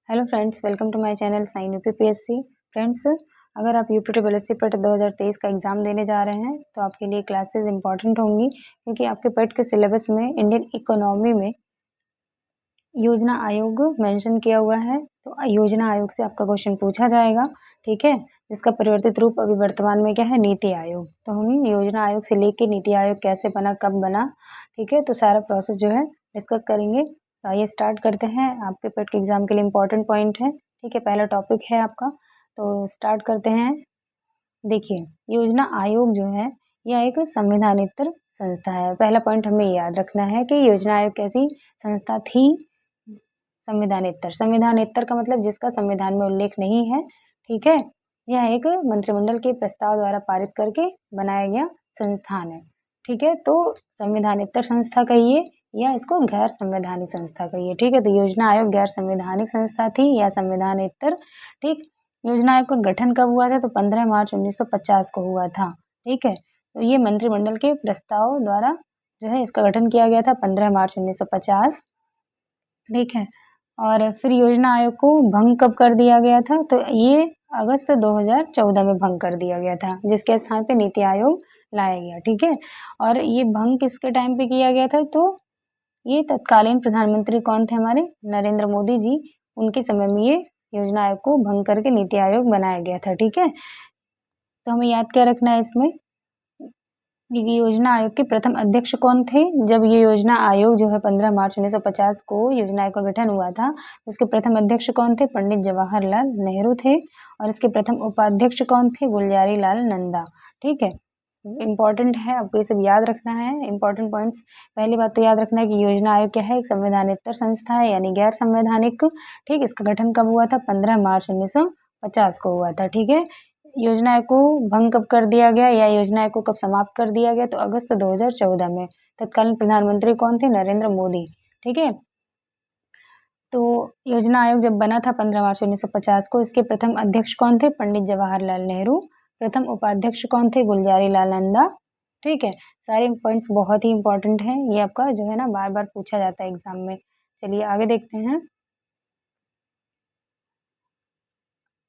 Hello friends, welcome to my channel sign UPPSC. Friends, अगर आप UP triple S C PET 2023 का exam देने जा रहे हैं तो आपके लिए क्लासेस इंपॉर्टेंट होंगी, क्योंकि आपके पेट के सिलेबस में इंडियन इकोनॉमी में योजना आयोग मेंशन किया हुआ है। तो योजना आयोग से आपका क्वेश्चन पूछा जाएगा, ठीक है, जिसका परिवर्तित रूप अभी वर्तमान में क्या है, नीति आयोग। तो हम योजना आयोग से लेके नीति आयोग कैसे बना, कब बना, ठीक है, तो सारा प्रोसेस जो है डिस्कस करेंगे। तो आइए स्टार्ट करते हैं। आपके पेट के एग्जाम के लिए इम्पोर्टेंट पॉइंट है, ठीक है, पहला टॉपिक है आपका, तो स्टार्ट करते हैं। देखिए, योजना आयोग जो है यह एक संविधानेतर संस्था है। पहला पॉइंट हमें याद रखना है कि योजना आयोग कैसी संस्था थी, संविधानेतर। संविधानेतर का मतलब जिसका संविधान में उल्लेख नहीं है, ठीक है, यह एक मंत्रिमंडल के प्रस्ताव द्वारा पारित करके बनाया गया संस्थान है, ठीक है। तो संविधानेतर संस्था कहिए या इसको गैर संवैधानिक संस्था कहिए, ठीक है। तो योजना आयोग गैर संवैधानिक संस्था थी या संविधानेतर, ठीक। योजना आयोग का गठन कब हुआ था, तो 15 मार्च 1950 को हुआ था, ठीक है। तो ये मंत्रिमंडल के प्रस्ताव द्वारा जो है इसका गठन किया गया था 15 मार्च 1950, ठीक है। और फिर योजना आयोग को भंग कब कर दिया गया था, तो ये अगस्त 2014 में भंग कर दिया गया था, जिसके स्थान पे नीति आयोग लाया गया, ठीक है। और ये भंग किसके टाइम पे किया गया था, तो ये तत्कालीन प्रधानमंत्री कौन थे, हमारे नरेंद्र मोदी जी, उनके समय में ये योजना आयोग को भंग करके नीति आयोग बनाया गया था, ठीक है। तो हमें याद क्या रखना है इसमें, ये योजना आयोग के प्रथम अध्यक्ष कौन थे। जब ये योजना आयोग जो है 15 मार्च 1950 को योजना आयोग का गठन हुआ था, उसके प्रथम अध्यक्ष कौन थे, पंडित जवाहरलाल नेहरू थे। और इसके प्रथम उपाध्यक्ष कौन थे, गुलजारी लाल नंदा, ठीक है। इंपॉर्टेंट है, आपको ये सब याद रखना है, इंपॉर्टेंट पॉइंट्स। पहली बात तो याद रखना है कि योजना आयोग क्या है, एक संवैधानेतर संस्था है, यानी गैर संवैधानिक, ठीक। इसका गठन कब हुआ था, 15 मार्च 1950 को हुआ था, ठीक है। योजना आयोग को भंग कब कर दिया गया या योजना आयोग को कब समाप्त कर दिया गया, तो अगस्त 2014 में। तत्कालीन प्रधानमंत्री कौन थे, नरेंद्र मोदी, ठीक है। तो योजना आयोग जब बना था 15 मार्च 1950 को, इसके प्रथम अध्यक्ष कौन थे, पंडित जवाहरलाल नेहरू। प्रथम उपाध्यक्ष कौन थे, गुलजारी लाल नंदा, ठीक है। सारे पॉइंट्स बहुत ही इंपॉर्टेंट हैं, ये आपका जो है ना बार बार पूछा जाता है एग्जाम में। चलिए आगे देखते हैं।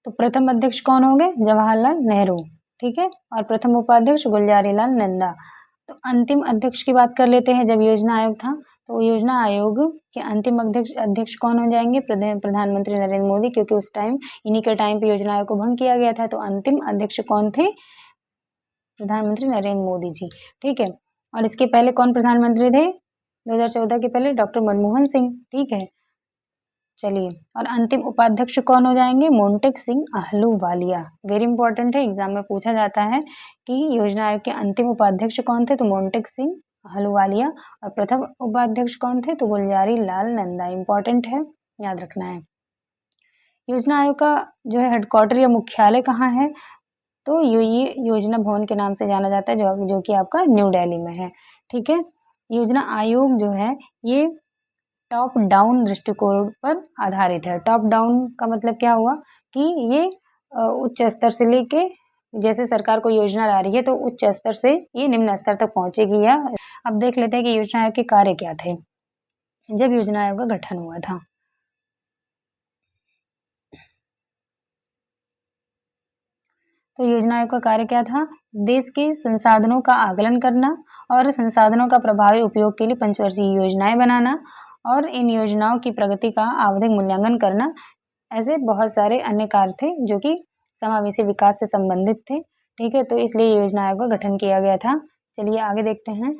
तो प्रथम अध्यक्ष कौन होंगे, जवाहरलाल नेहरू, ठीक है। और प्रथम उपाध्यक्ष गुलजारी लाल नंदा। तो अंतिम अध्यक्ष की बात कर लेते हैं। जब योजना आयोग था तो योजना आयोग के अंतिम अध्यक्ष कौन हो जाएंगे, प्रधानमंत्री नरेंद्र मोदी, क्योंकि उस टाइम इन्हीं के टाइम पे योजना आयोग को भंग किया गया था। तो अंतिम अध्यक्ष कौन थे, प्रधानमंत्री नरेंद्र मोदी जी, ठीक है। और इसके पहले कौन प्रधानमंत्री थे, 2014 के पहले डॉक्टर मनमोहन सिंह, ठीक है। चलिए, और अंतिम उपाध्यक्ष कौन हो जाएंगे, मोंटेक सिंह अहलूवालिया। वेरी इंपॉर्टेंट है, एग्जाम में पूछा जाता है कि योजना आयोग के अंतिम उपाध्यक्ष कौन थे, तो मोंटेक सिंह अहलूवालिया। और प्रथम उपाध्यक्ष कौन थे, तो गुलजारी लाल नंदा। इंपॉर्टेंट है, याद रखना है। योजना आयोग का जो है हेडक्वार्टर या मुख्यालय कहाँ है, तो ये योजना भवन के नाम से जाना जाता है, जो कि आपका न्यू दिल्ली में है, ठीक है। योजना आयोग जो है ये टॉप डाउन दृष्टिकोण पर आधारित है। टॉप डाउन का मतलब क्या हुआ कि ये उच्च स्तर से लेके, जैसे सरकार को योजना ला रही है तो उच्च स्तर से ये निम्न स्तर तक पहुंचेगी। या अब देख लेते हैं कि योजना आयोग के कार्य क्या थे जब योजना आयोग का गठन हुआ था। तो योजना आयोग का कार्य क्या था, देश के संसाधनों का आकलन करना और संसाधनों का प्रभावी उपयोग के लिए पंचवर्षीय योजनाएं बनाना और इन योजनाओं की प्रगति का आवधिक मूल्यांकन करना। ऐसे बहुत सारे अन्य कार्य थे जो कि समावेशी विकास से संबंधित थे, ठीक है। तो इसलिए योजना आयोग का गठन किया गया था। चलिए आगे देखते हैं।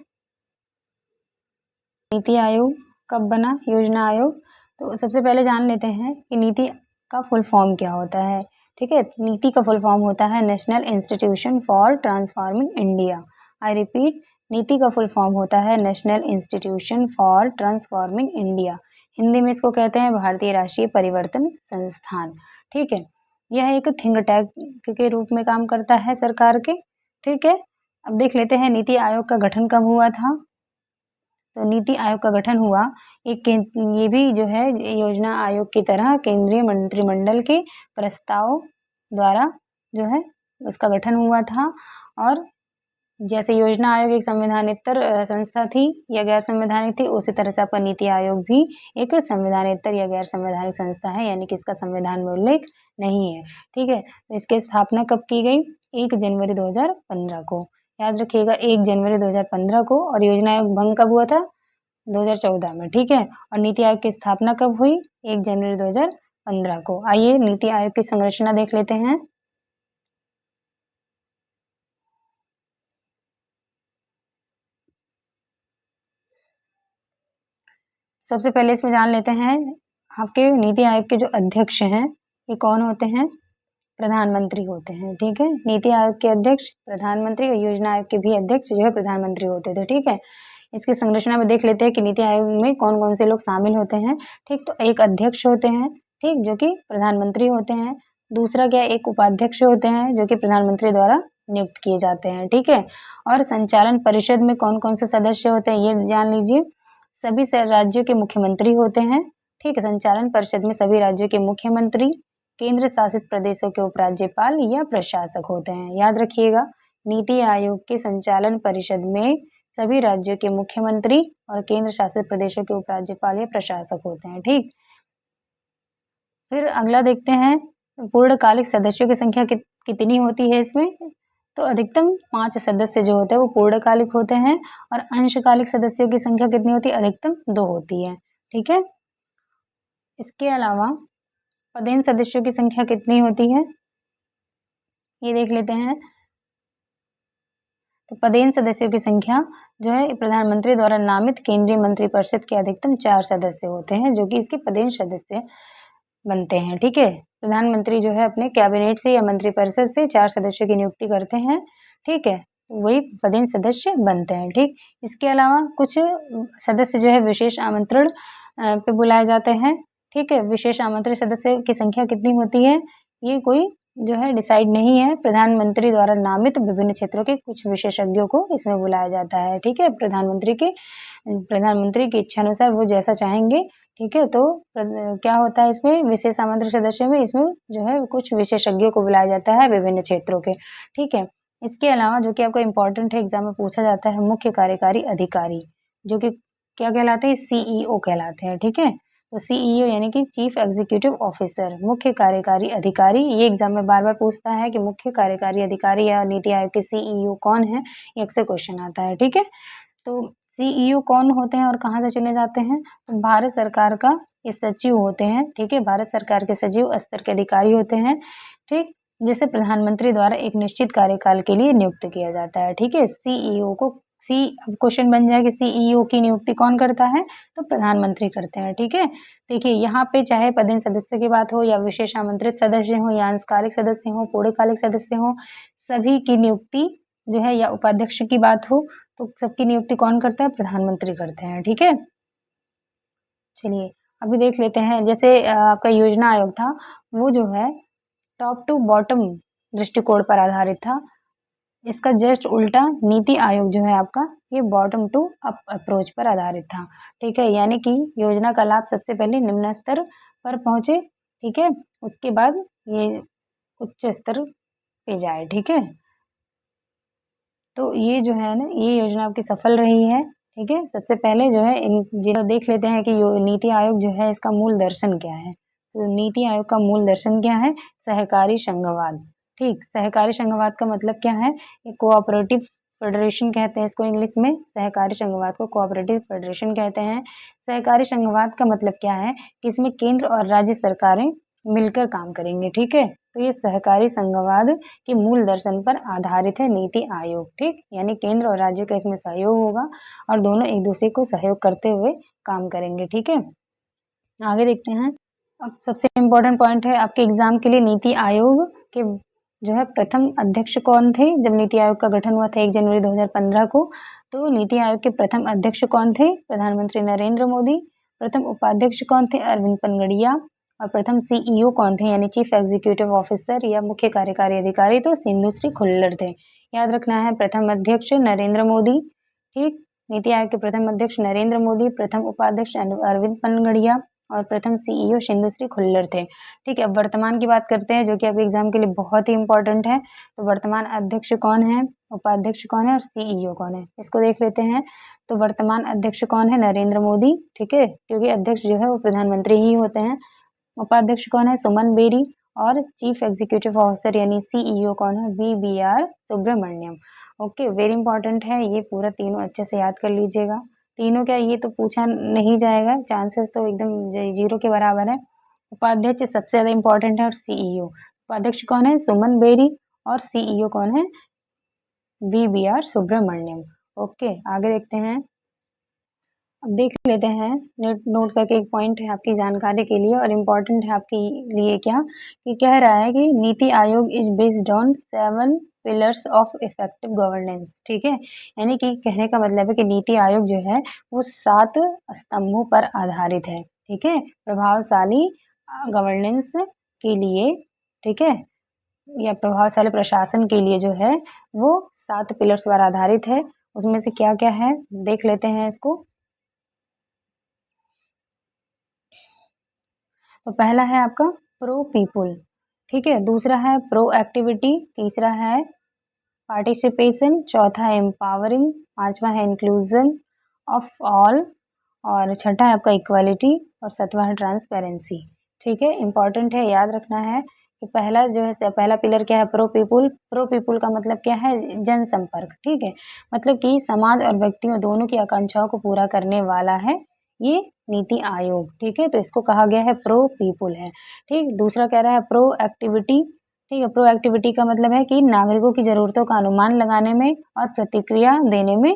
नीति आयोग कब बना, योजना आयोग। तो सबसे पहले जान लेते हैं कि नीति का फुल फॉर्म क्या होता है, ठीक है। नीति का फुल फॉर्म होता है national institution for transforming India. I repeat, नीति का फुल फॉर्म होता है national institution for transforming India. Hindi में इसको कहते हैं भारतीय राष्ट्रीय परिवर्तन संस्थान, ठीक है। यह एक थिंक टैंक के रूप में काम करता है सरकार के, ठीक है। अब देख लेते हैं नीति आयोग का गठन कब हुआ था। तो नीति आयोग का गठन हुआ, ये भी जो है योजना आयोग की तरह केंद्रीय मंत्रिमंडल के प्रस्ताव द्वारा जो है इसका गठन हुआ था। और जैसे योजना आयोग एक संवैधानिक संस्था थी या गैर संवैधानिक थी, उसी तरह से आपका नीति आयोग भी एक संवैधानिक या गैर संवैधानिक संस्था है, यानी कि इसका संविधान में उल्लेख नहीं है। ठीक है, तो इसकी स्थापना कब की गई? 1 जनवरी 2015 को। याद रखिएगा 1 जनवरी 2015 को। और योजना आयोग भंग कब हुआ था? 2014 में। ठीक है, और नीति आयोग की स्थापना कब हुई? 1 जनवरी 2015 को। आइए नीति आयोग की संरचना देख लेते हैं। सबसे पहले इसमें जान लेते हैं आपके नीति आयोग के जो अध्यक्ष हैं ये कौन होते हैं? प्रधानमंत्री होते हैं। ठीक है, नीति आयोग के अध्यक्ष प्रधानमंत्री और योजना आयोग के भी अध्यक्ष जो है प्रधानमंत्री होते थे। ठीक है, इसकी संरचना में देख लेते हैं कि नीति आयोग में कौन कौन से लोग शामिल होते हैं। ठीक, तो एक अध्यक्ष होते हैं, ठीक, जो कि प्रधानमंत्री होते हैं। दूसरा क्या, एक उपाध्यक्ष होते हैं जो कि प्रधानमंत्री द्वारा नियुक्त किए जाते हैं। ठीक है, और संचालन परिषद में कौन कौन से सदस्य होते हैं ये जान लीजिए। सभी राज्यों के मुख्यमंत्री होते हैं। ठीक है, संचालन परिषद में सभी राज्यों के मुख्यमंत्री, केंद्र शासित प्रदेशों के उपराज्यपाल या प्रशासक होते हैं। याद रखिएगा, नीति आयोग के संचालन परिषद में सभी राज्यों के मुख्यमंत्री और केंद्र शासित प्रदेशों के उपराज्यपाल या प्रशासक होते हैं। ठीक, फिर अगला देखते हैं पूर्णकालिक सदस्यों की संख्या कितनी होती है इसमें। तो अधिकतम 5 सदस्य जो होते हैं वो पूर्णकालिक होते हैं और अंशकालिक सदस्यों की संख्या कितनी होती है? अधिकतम 2 होती है। ठीक है, इसके अलावा पदेन सदस्यों की संख्या कितनी होती है ये देख लेते हैं। तो पदेन सदस्यों की संख्या जो है प्रधानमंत्री द्वारा नामित केंद्रीय मंत्रिपरिषद के अधिकतम 4 सदस्य होते हैं जो कि इसके पदेन सदस्य बनते हैं। ठीक है, प्रधानमंत्री जो है अपने कैबिनेट से या मंत्रिपरिषद से 4 सदस्यों की नियुक्ति करते हैं। ठीक है, वही पदेन सदस्य बनते हैं। ठीक, इसके अलावा कुछ सदस्य जो है विशेष आमंत्रण पे बुलाए जाते हैं। ठीक है, विशेष आमंत्रित सदस्य की संख्या कितनी होती है ये कोई जो है डिसाइड नहीं है। प्रधानमंत्री द्वारा नामित विभिन्न क्षेत्रों के कुछ विशेषज्ञों को इसमें बुलाया जाता है। ठीक है, प्रधानमंत्री की इच्छा अनुसार वो जैसा चाहेंगे। ठीक है, तो क्या होता है इसमें विशेष आमंत्रित सदस्यों में इसमें जो है कुछ विशेषज्ञों को बुलाया जाता है विभिन्न क्षेत्रों के। ठीक है, इसके अलावा जो कि आपको इम्पोर्टेंट है, एग्जाम में पूछा जाता है, मुख्य कार्यकारी अधिकारी जो कि क्या कहलाते हैं? सीईओ कहलाते हैं। ठीक है, तो सीईओ यानी कि चीफ एग्जीक्यूटिव ऑफिसर, मुख्य कार्यकारी अधिकारी। ये एग्जाम में बार बार पूछता है कि मुख्य कार्यकारी अधिकारी या नीति आयोग के सीईओ कौन है, ये अक्सर क्वेश्चन आता है। ठीक है, तो सीईओ कौन होते हैं और कहाँ से चुने जाते हैं? तो भारत सरकार का ये सचिव होते हैं। ठीक है, भारत सरकार के सचिव स्तर के अधिकारी होते हैं। ठीक, जिसे प्रधानमंत्री द्वारा एक निश्चित कार्यकाल के लिए नियुक्त किया जाता है। ठीक है, सीईओ को अब क्वेश्चन बन जाए कि सीईओ की नियुक्ति कौन करता है? तो प्रधानमंत्री करते हैं। ठीक है, देखिए यहाँ पे चाहे पदेन सदस्य की बात हो या विशेष आमंत्रित सदस्य हो या अंशकालिक सदस्य हो, पूर्णकालिक सदस्य हो, सभी की नियुक्ति जो है या उपाध्यक्ष की बात हो तो सबकी नियुक्ति कौन करता है? प्रधानमंत्री करते हैं। ठीक है, चलिए अभी देख लेते हैं। जैसे आपका योजना आयोग था वो जो है टॉप टू बॉटम दृष्टिकोण पर आधारित था। इसका जस्ट उल्टा नीति आयोग जो है आपका ये बॉटम टू अप अप्रोच पर आधारित था। ठीक है, यानी कि योजना का लाभ सबसे पहले निम्न स्तर पर पहुंचे। ठीक है, उसके बाद ये उच्च स्तर पे जाए। ठीक है, तो ये जो है ना ये योजना आपकी सफल रही है। ठीक है, सबसे पहले जो है इन जिन्हें देख लेते हैं कि नीति आयोग जो है इसका मूल दर्शन क्या है। तो नीति आयोग का मूल दर्शन क्या है? सहकारी संघवाद। ठीक, सहकारी संघवाद का मतलब क्या है? ये कोऑपरेटिव फेडरेशन कहते हैं इसको इंग्लिश में। सहकारी संघवाद को कोऑपरेटिव फेडरेशन कहते हैं। सहकारी संघवाद का मतलब क्या है कि इसमें केंद्र और राज्य सरकारें मिलकर काम करेंगे। ठीक है, तो ये सहकारी संघवाद के मूल दर्शन पर आधारित है नीति आयोग। ठीक, यानी केंद्र और राज्य का इसमें सहयोग होगा और दोनों एक दूसरे को सहयोग करते हुए काम करेंगे। ठीक है, आगे देखते हैं। अब सबसे इम्पोर्टेंट पॉइंट है आपके एग्जाम के लिए, नीति आयोग के जो है प्रथम अध्यक्ष कौन थे जब नीति आयोग का गठन हुआ था 1 जनवरी 2015 को। तो नीति आयोग के प्रथम अध्यक्ष कौन थे? प्रधानमंत्री नरेंद्र मोदी। प्रथम उपाध्यक्ष कौन थे? अरविंद पनगड़िया। और प्रथम सीईओ कौन थे यानी चीफ एग्जीक्यूटिव ऑफिसर या मुख्य कार्यकारी अधिकारी? तो सिंधुश्री खुल्लर थे। याद रखना है, प्रथम अध्यक्ष नरेंद्र मोदी। ठीक, नीति आयोग के प्रथम अध्यक्ष नरेंद्र मोदी, प्रथम उपाध्यक्ष अरविंद पनगड़िया और प्रथम सीईओ सिंधुश्री खुल्लर थे। ठीक है, अब वर्तमान की बात करते हैं जो कि अब एग्जाम के लिए बहुत ही इंपॉर्टेंट है। तो वर्तमान अध्यक्ष कौन है? उपाध्यक्ष कौन है और सीईओ कौन है, इसको देख लेते हैं। तो वर्तमान अध्यक्ष कौन है, नरेंद्र मोदी, ठीक है, क्योंकि अध्यक्ष जो है वो प्रधानमंत्री ही होते हैं। उपाध्यक्ष कौन है, सुमन बेरी, और चीफ एग्जीक्यूटिव ऑफिसर यानी सीईओ कौन है, VBR Subrahmanyam. Okay, very important है, ये पूरा तीनों अच्छे से याद कर लीजिएगा। तीनों क्या, ये तो पूछा नहीं जाएगा, चांसेस तो एकदम जीरो के बराबर है। उपाध्यक्ष सबसे ज्यादा इंपॉर्टेंट है और सीईओ। उपाध्यक्ष कौन है, सुमन बेरी, और सीईओ कौन है, वीबीआर सुब्रमण्यम। ओके, आगे देखते हैं। अब देख लेते हैं, नोट करके एक पॉइंट है आपकी जानकारी के लिए और इम्पोर्टेंट है आपके लिए, क्या कि कह रहा है कि NITI Aayog is based on 7 pillars of effective governance, ठीक है। यानी कि कहने का मतलब है कि नीति आयोग जो है वो 7 स्तंभों पर आधारित है, ठीक है, प्रभावशाली गवर्नेंस के लिए, ठीक है, या प्रभावशाली प्रशासन के लिए जो है वो 7 पिलर्स पर आधारित है। उसमें से क्या क्या है देख लेते हैं इसको। तो पहला है आपका प्रो पीपुल, ठीक है, दूसरा है प्रो एक्टिविटी, तीसरा है पार्टिसिपेशन, चौथा है एम्पावरिंग, पांचवा है इंक्लूजन ऑफ ऑल, और छठा है आपका इक्वालिटी, और सातवां है ट्रांसपेरेंसी, ठीक है। इंपॉर्टेंट है, याद रखना है कि पहला जो है, पहला पिलर क्या है, प्रो पीपुल। प्रो पीपुल का मतलब क्या है, जनसंपर्क, ठीक है, मतलब कि समाज और व्यक्तियों दोनों की आकांक्षाओं को पूरा करने वाला है ये नीति आयोग, ठीक है, तो इसको कहा गया है प्रो पीपुल है, ठीक। दूसरा कह रहा है प्रो एक्टिविटी, ठीक है, प्रो एक्टिविटी का मतलब है कि नागरिकों की जरूरतों का अनुमान लगाने में और प्रतिक्रिया देने में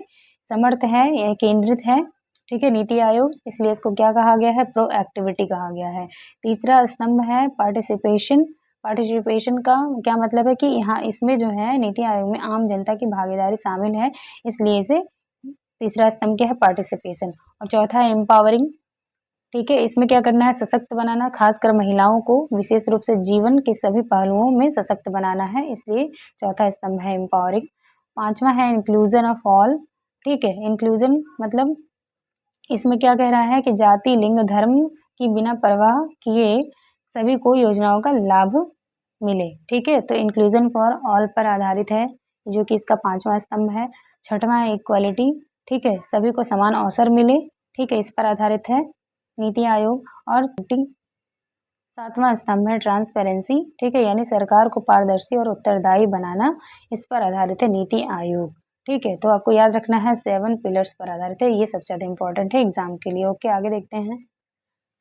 समर्थ है, यह केंद्रित है, ठीक है, नीति आयोग, इसलिए इसको क्या कहा गया है, प्रो एक्टिविटी कहा गया है। तीसरा स्तंभ है पार्टिसिपेशन। पार्टिसिपेशन का क्या मतलब है कि यहाँ इसमें जो है नीति आयोग में आम जनता की भागीदारी शामिल है, इसलिए इसे तीसरा स्तंभ क्या है, पार्टिसिपेशन। और चौथा है एम्पावरिंग, ठीक है, इसमें क्या करना है, सशक्त बनाना, खासकर महिलाओं को विशेष रूप से जीवन के सभी पहलुओं में सशक्त बनाना है, इसलिए चौथा स्तंभ है एम्पावरिंग। पांचवा है इंक्लूजन ऑफ ऑल, ठीक है, इंक्लूजन मतलब इसमें क्या कह रहा है कि जाति, लिंग, धर्म की बिना परवाह किए सभी को योजनाओं का लाभ मिले, ठीक है, तो इंक्लूजन फॉर ऑल पर आधारित है, जो कि इसका पांचवा स्तंभ है। छठवां है इक्वालिटी, ठीक है, सभी को समान अवसर मिले, ठीक है, इस पर आधारित है नीति आयोग। और सातवां स्तंभ है ट्रांसपेरेंसी, ठीक है, यानी सरकार को पारदर्शी और उत्तरदायी बनाना, इस पर आधारित है नीति आयोग, ठीक है। तो आपको याद रखना है 7 पिलर्स पर आधारित है, ये सबसे ज्यादा इंपॉर्टेंट है एग्जाम के लिए। ओके, आगे देखते हैं।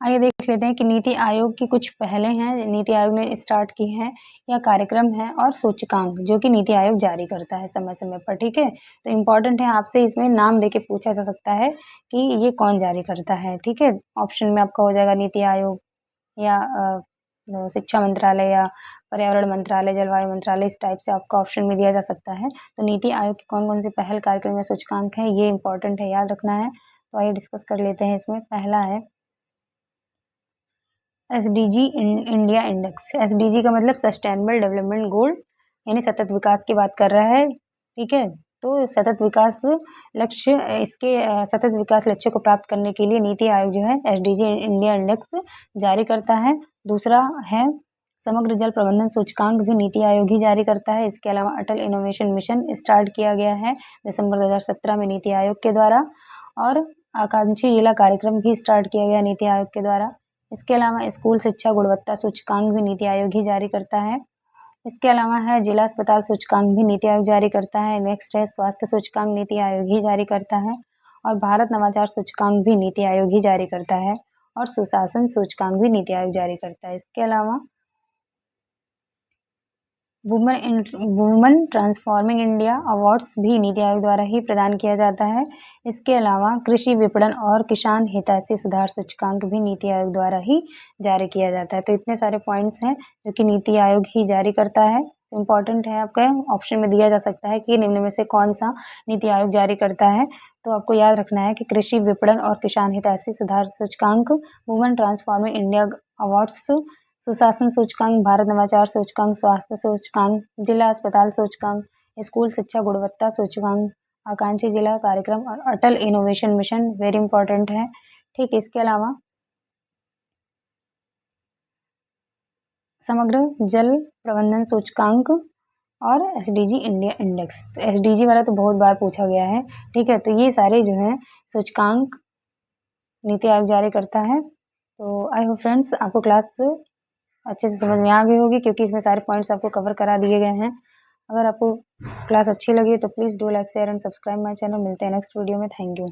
आइए देख लेते हैं कि नीति आयोग की कुछ पहले हैं, नीति आयोग ने स्टार्ट की है या कार्यक्रम है, और सूचकांक जो कि नीति आयोग जारी करता है समय समय पर, ठीक है। तो इम्पोर्टेंट है, आपसे इसमें नाम देके पूछा जा सकता है कि ये कौन जारी करता है, ठीक है। ऑप्शन में आपका हो जाएगा नीति आयोग, या शिक्षा मंत्रालय, या पर्यावरण मंत्रालय, जलवायु मंत्रालय, इस टाइप से आपका ऑप्शन में दिया जा सकता है। तो नीति आयोग की कौन कौन सी पहल, कार्यक्रम या सूचकांक है, ये इंपॉर्टेंट है, याद रखना है। तो आइए डिस्कस कर लेते हैं। इसमें पहला है एसडीजी इंडिया इंडेक्स। एसडीजी का मतलब सस्टेनेबल डेवलपमेंट गोल, यानी सतत विकास की बात कर रहा है, ठीक है। तो सतत विकास लक्ष्य, इसके सतत विकास लक्ष्य को प्राप्त करने के लिए नीति आयोग जो है एसडीजी इंडिया इंडेक्स जारी करता है। दूसरा है समग्र जल प्रबंधन सूचकांक, भी नीति आयोग ही जारी करता है। इसके अलावा अटल इनोवेशन मिशन स्टार्ट किया गया है दिसंबर 2017 में नीति आयोग के द्वारा, और आकांक्षी जिला कार्यक्रम भी स्टार्ट किया गया नीति आयोग के द्वारा। इसके अलावा स्कूल शिक्षा गुणवत्ता सूचकांक भी नीति आयोग ही जारी करता है। इसके अलावा है जिला अस्पताल सूचकांक भी नीति आयोग जारी करता है। नेक्स्ट है स्वास्थ्य सूचकांक, नीति आयोग ही जारी करता है। और भारत नवाचार सूचकांक भी नीति आयोग ही जारी करता है। और सुशासन सूचकांक भी नीति आयोग जारी करता है। इसके अलावा वुमन ट्रांसफॉर्मिंग इंडिया अवार्ड्स भी नीति आयोग द्वारा ही प्रदान किया जाता है। इसके अलावा कृषि विपणन और किसान हितैषी सुधार सूचकांक भी नीति आयोग द्वारा ही जारी किया जाता है। तो इतने सारे पॉइंट्स हैं जो कि नीति आयोग ही जारी करता है। इम्पॉर्टेंट है, आपका ऑप्शन में दिया जा सकता है कि निम्न में से कौन सा नीति आयोग जारी करता है। तो आपको याद रखना है कि कृषि विपणन और किसान हितैषी सुधार सूचकांक, वुमन ट्रांसफॉर्मिंग इंडिया अवार्ड्स, सुशासन सूचकांक, भारत नवाचार सूचकांक, स्वास्थ्य सूचकांक, जिला अस्पताल सूचकांक, स्कूल शिक्षा गुणवत्ता सूचकांक, आकांक्षी जिला कार्यक्रम, और अटल इनोवेशन मिशन वेरी इंपॉर्टेंट है, ठीक। इसके अलावा समग्र जल प्रबंधन सूचकांक और SDG इंडिया इंडेक्स। तो SDG वाला तो बहुत बार पूछा गया है, ठीक है। तो ये सारे जो हैं सूचकांक नीति आयोग जारी करता है। तो आई होप फ्रेंड्स आपको क्लास अच्छे से समझ में आ गई होगी, क्योंकि इसमें सारे पॉइंट्स आपको कवर करा दिए गए हैं। अगर आपको क्लास अच्छी लगी तो please do like share and subscribe my channel. मिलते हैं नेक्स्ट वीडियो में। Thank you.